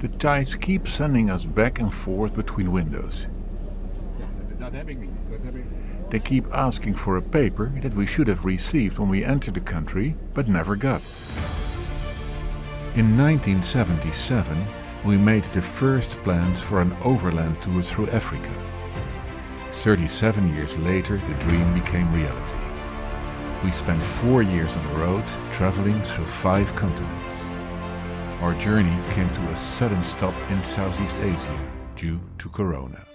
The tides keep sending us back and forth between windows. They keep asking for a paper that we should have received when we entered the country, but never got. In 1977, we made the first plans for an overland tour through Africa. 37 years later, the dream became reality. We spent 4 years on the road, traveling through 5 continents. Our journey came to a sudden stop in Southeast Asia due to Corona.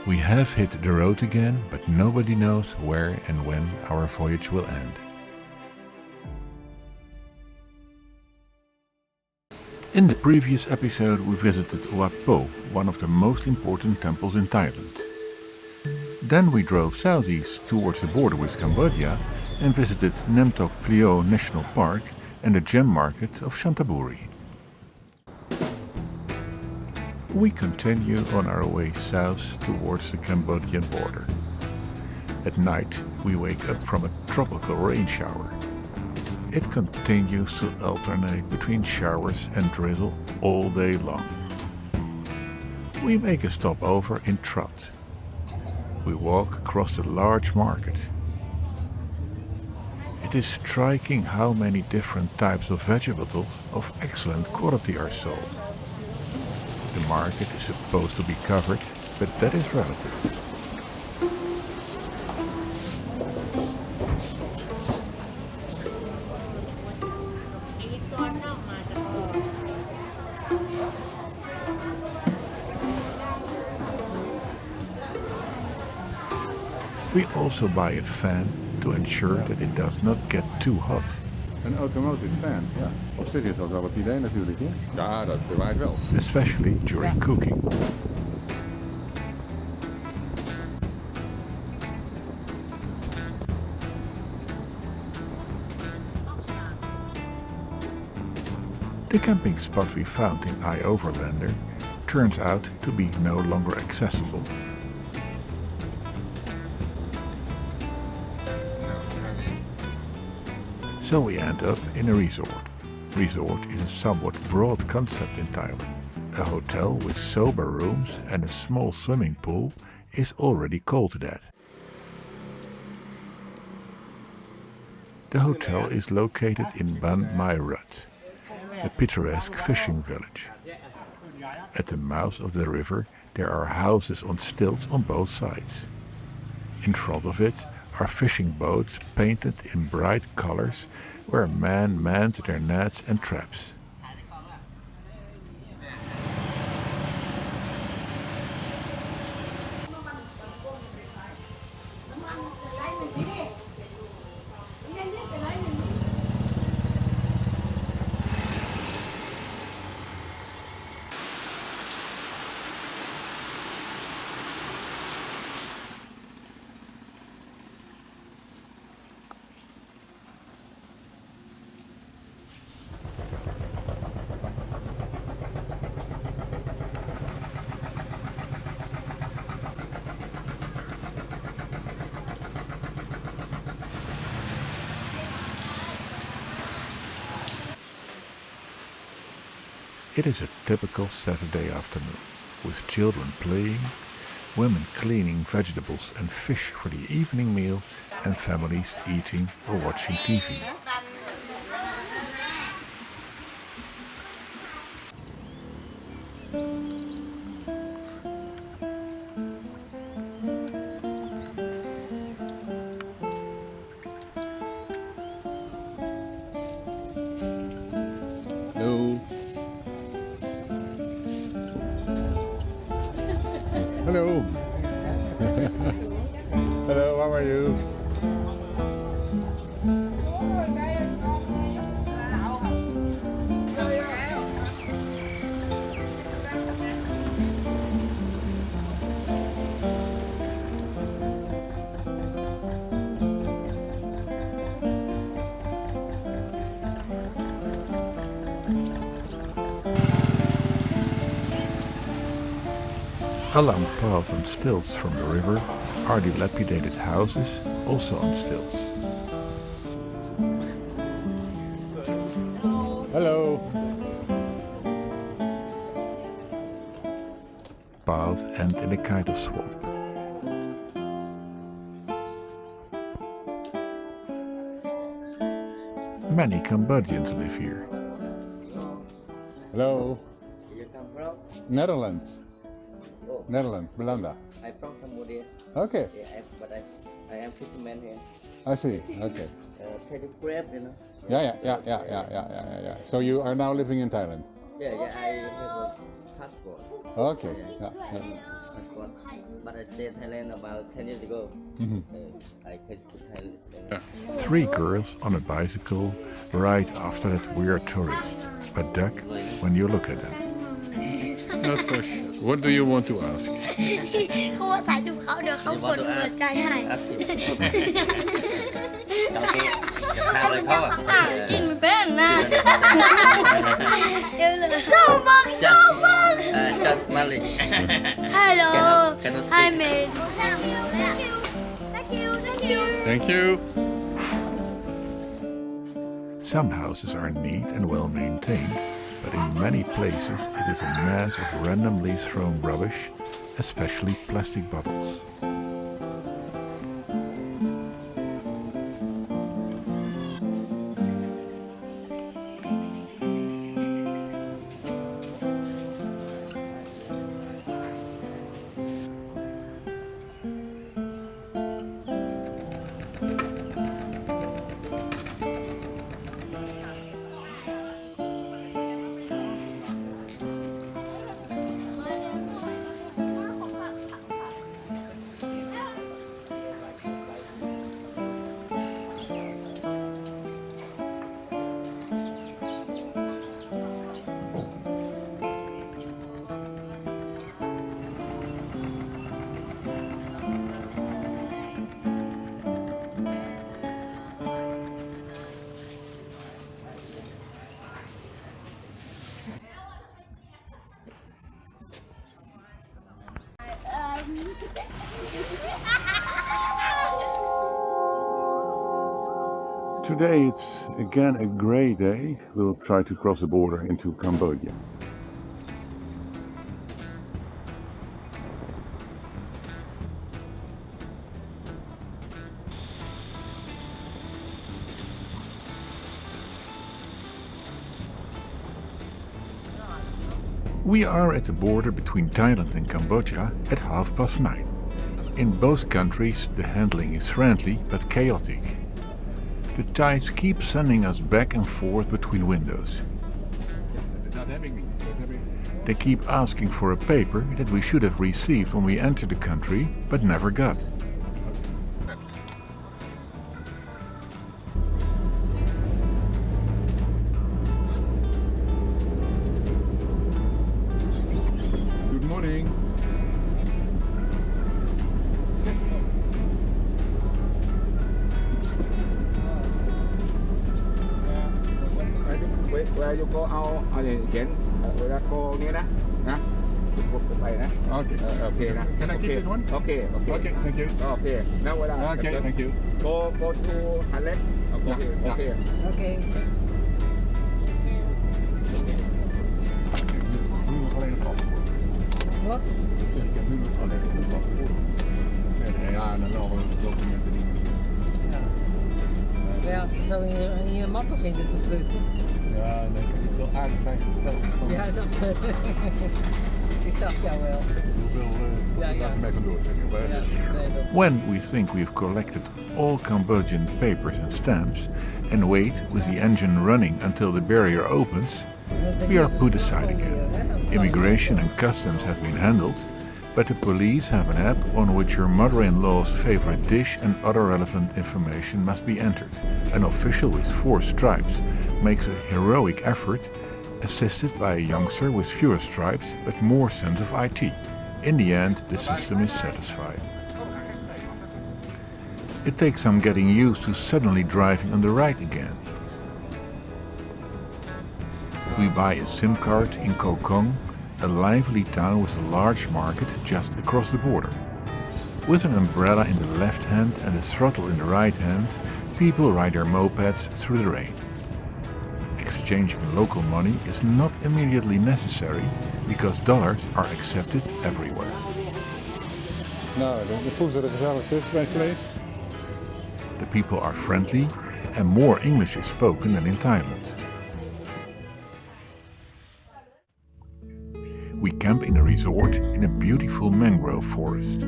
We have hit the road again, but nobody knows where and when our voyage will end. In the previous episode we visited Wat Po, one of the most important temples in Thailand. Then we drove southeast towards the border with Cambodia and visited Nam Tok Plio National Park and the gem market of Chantaburi. We continue on our way south towards the Cambodian border. At night we wake up from a tropical rain shower. It continues to alternate between showers and drizzle all day long. We make a stopover in Trat. We walk across the large market. It is striking how many different types of vegetables of excellent quality are sold. The market is supposed to be covered, but that is relative. We also buy a fan to ensure that it does not get too hot. Een automotive fan, ja. Op zich is dat wel het idee natuurlijk, hè? Ja, dat waait wel. Especially during cooking. The camping spot we found in Overlander turns out to be no longer accessible. So we end up in a resort. Resort is a somewhat broad concept in Thailand. A hotel with sober rooms and a small swimming pool is already called that. The hotel is located in Ban Mai Rut, a picturesque fishing village. At the mouth of the river there are houses on stilts on both sides. In front of it are fishing boats painted in bright colors where men manned their nets and traps. It is a typical Saturday afternoon, with children playing, women cleaning vegetables and fish for the evening meal, and families eating or watching TV. Hello. Hello, how are you? Along paths on stilts from the river are dilapidated houses, also on stilts. Hello. Paths end in a kind of swamp. Many Cambodians live here. Hello. You come from? Netherlands. Oh, Netherlands, Belanda. I'm from Cambodia. Okay, Yeah, but I am fisherman here. I see. Okay. Can you grab, you know? Yeah. So you are now living in Thailand? Yeah, I have a passport. Okay. Yeah, passport. But I stayed in Thailand about 10 years ago. Mhm. I came to Thailand. Yeah. 3 girls on a bicycle right after that weird tourist, but duck when you look at them. Not so sure. What do you want to ask? เขาว่าถ่ายรูปเขาเดี๋ยวเขากดหัวใจให้ Ask him. จะทำอะไรเขาอ่ะ กินไม่เป็นนะเดี๋ยวเลยโซบัก just smiling. Hello Cannot speak. Hi mate Thank you. Some houses are neat and well maintained, but in many places it is a mass of randomly thrown rubbish, especially plastic bottles. Today it's again a grey day. We'll try to cross the border into Cambodia. We are at the border between Thailand and Cambodia at 9:30. In both countries the handling is friendly but chaotic. The Thais keep sending us back and forth between windows. They keep asking for a paper that we should have received when we entered the country but never got. Good morning. Where you go out เขียนเวลา go งี้นะกดไปนะ Okay. โอเคนะ Can I keep this one? โอเค Okay, thank you. โอเคแล้วเวลา Okay, thank you. go to Thailand โอเค โอเค Nu nog alleen een paspoort. Wat? Ik heb nu nog alleen een paspoort. Ja, en dan wel documenten die. Ja, als je zo in je map begint te vluchten. Ja, nee, ik heb wel aardig bij verteld. Ja, dat. Ik zag jou wel. Hoeveel laat je mee vandoor? Ja, nee, dat. When we think we've collected all Cambodian papers and stamps and wait with the engine running until the barrier opens, we are put aside again. Immigration and customs have been handled, but the police have an app on which your mother-in-law's favorite dish and other relevant information must be entered. An official with 4 stripes makes a heroic effort, assisted by a youngster with fewer stripes but more sense of IT. In the end, the system is satisfied. It takes some getting used to suddenly driving on the right again. We buy a SIM card in Kokong a lively town with a large market just across the border. With an umbrella in the left hand and a throttle in the right hand, people ride their mopeds through the rain. Exchanging local money is not immediately necessary because dollars are accepted everywhere. Nou, de voelt er gezellig is bij het vlees. The people are friendly and more English is spoken than in Thailand. We camp in a resort in a beautiful mangrove forest.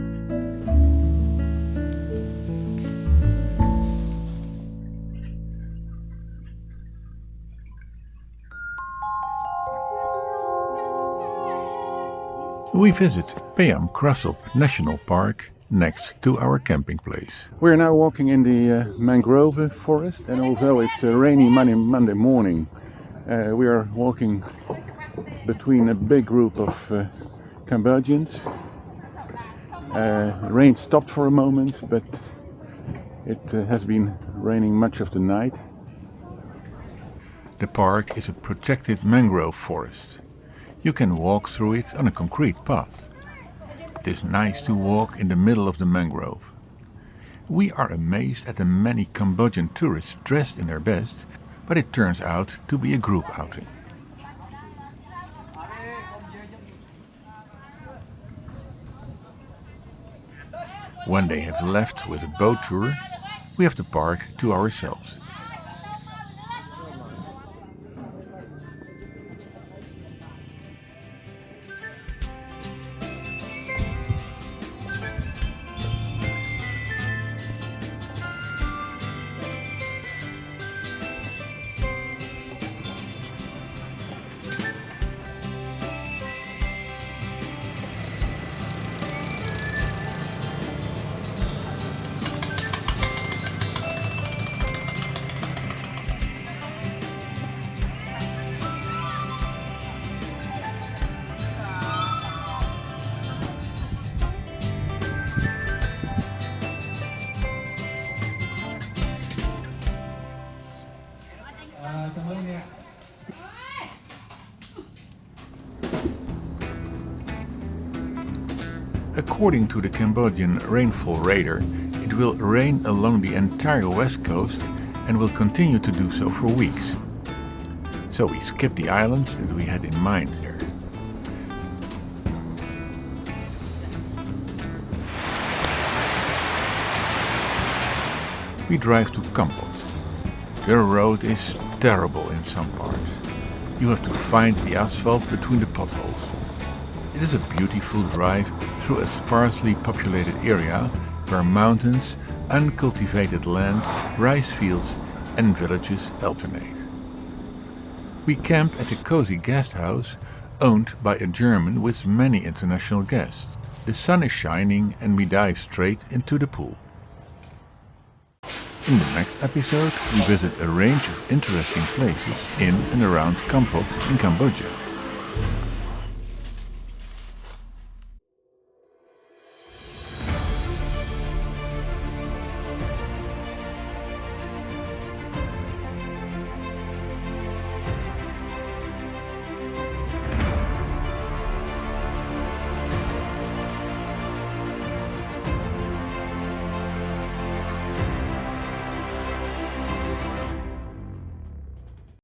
We visit Ban Mai Rut National Park next to our camping place. We're now walking in the mangrove forest, and although it's a rainy Monday morning, we are walking between a big group of Cambodians. Rain stopped for a moment, but it has been raining much of the night. The park is a protected mangrove forest. You can walk through it on a concrete path. It is nice to walk in the middle of the mangrove. We are amazed at the many Cambodian tourists dressed in their best, but it turns out to be a group outing. When they have left with a boat tour, we have the park to ourselves. According to the Cambodian rainfall radar, it will rain along the entire west coast and will continue to do so for weeks. So we skip the islands that we had in mind there. We drive to Cambodian. The road is terrible in some parts. You have to find the asphalt between the potholes. It is a beautiful drive through a sparsely populated area where mountains, uncultivated land, rice fields and villages alternate. We camp at a cozy guest house owned by a German with many international guests. The sun is shining and we dive straight into the pool. In the next episode, we visit a range of interesting places in and around Kampot in Cambodia.